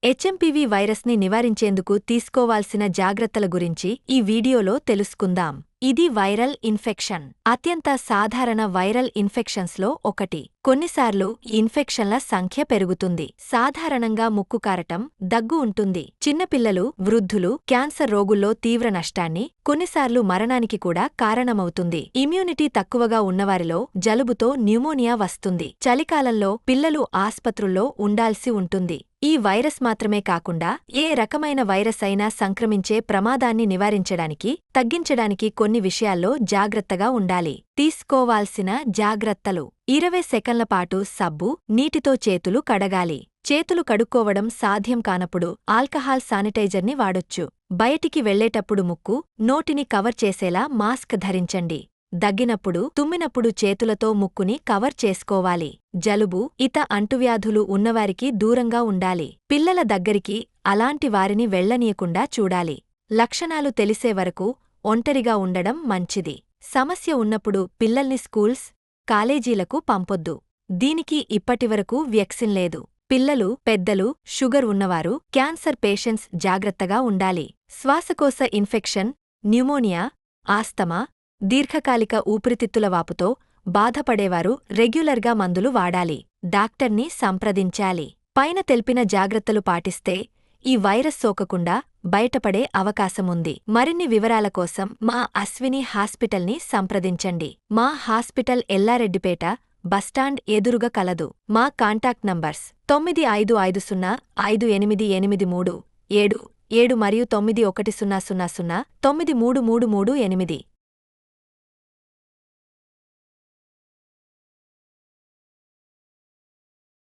HMPV వైరస్ని నివారించేందుకు తీసుకోవాల్సిన జాగ్రత్తల గురించి ఈ వీడియోలో తెలుసుకుందాం. ఇది వైరల్ ఇన్ఫెక్షన్. అత్యంత సాధారణ వైరల్ ఇన్ఫెక్షన్స్లో ఒకటి. కొన్నిసార్లు ఈ ఇన్ఫెక్షన్ల సంఖ్య పెరుగుతుంది. సాధారణంగా ముక్కు కారటం, దగ్గు ఉంటుంది. చిన్నపిల్లలు, వృద్ధులు, క్యాన్సర్ రోగుల్లో తీవ్ర నష్టాన్ని, కొన్నిసార్లు మరణానికి కూడా కారణమవుతుంది. ఇమ్యూనిటీ తక్కువగా ఉన్నవారిలో జలుబుతో న్యూమోనియా వస్తుంది. చలికాలంలో పిల్లలు ఆస్పత్రుల్లో ఉండాల్సి ఉంటుంది. ఈ వైరస్ మాత్రమే కాకుండా ఏ రకమైన వైరస్ అయినా సంక్రమించే ప్రమాదాన్ని నివారించడానికి, తగ్గించడానికి కొన్ని విషయాల్లో జాగ్రత్తగా ఉండాలి. తీసుకోవాల్సిన జాగ్రత్తలు: 20 సెకన్ల పాటు సబ్బు, నీటితో చేతులు కడగాలి. చేతులు కడుక్కోవడం సాధ్యం కానప్పుడు ఆల్కహాల్ శానిటైజర్ని వాడొచ్చు. బయటికి వెళ్లేటప్పుడు ముక్కు, నోటిని కవర్ చేసేలా మాస్క్ ధరించండి. దగ్గినప్పుడు, తుమ్మినప్పుడు చేతులతో ముక్కుని కవర్ చేసుకోవాలి. జలుబు, అంటువ్యాధులు ఉన్నవారికి దూరంగా ఉండాలి. పిల్లల దగ్గరికి అలాంటి వారిని వెళ్లనీయకుండా చూడాలి. లక్షణాలు తెలిసే వరకు ఒంటరిగా ఉండడం మంచిది. సమస్య ఉన్నప్పుడు పిల్లల్ని స్కూల్స్, కాలేజీలకు పంపొద్దు. దీనికి ఇప్పటివరకు వ్యాక్సిన్ లేదు. పిల్లలు, పెద్దలు, షుగర్ ఉన్నవారు, క్యాన్సర్ పేషెంట్స్ జాగ్రత్తగా ఉండాలి. శ్వాసకోశ ఇన్ఫెక్షన్, న్యూమోనియా, ఆస్తమా, దీర్ఘకాలిక ఊపిరితిత్తుల వాపుతో బాధపడేవారు రెగ్యులర్గా మందులు వాడాలి. డాక్టర్ని సంప్రదించాలి. పైన తెలిపిన జాగ్రత్తలు పాటిస్తే ఈ వైరస్ సోకకుండా బయటపడే అవకాశముంది. మరిన్ని వివరాల కోసం మా అశ్విని హాస్పిటల్ని సంప్రదించండి. మా హాస్పిటల్ ఎల్లారెడ్డిపేట బస్టాండ్ ఎదురుగా కలదు. మా కాంటాక్ట్ నంబర్స్ 95505883 77 మరియు 9100093338.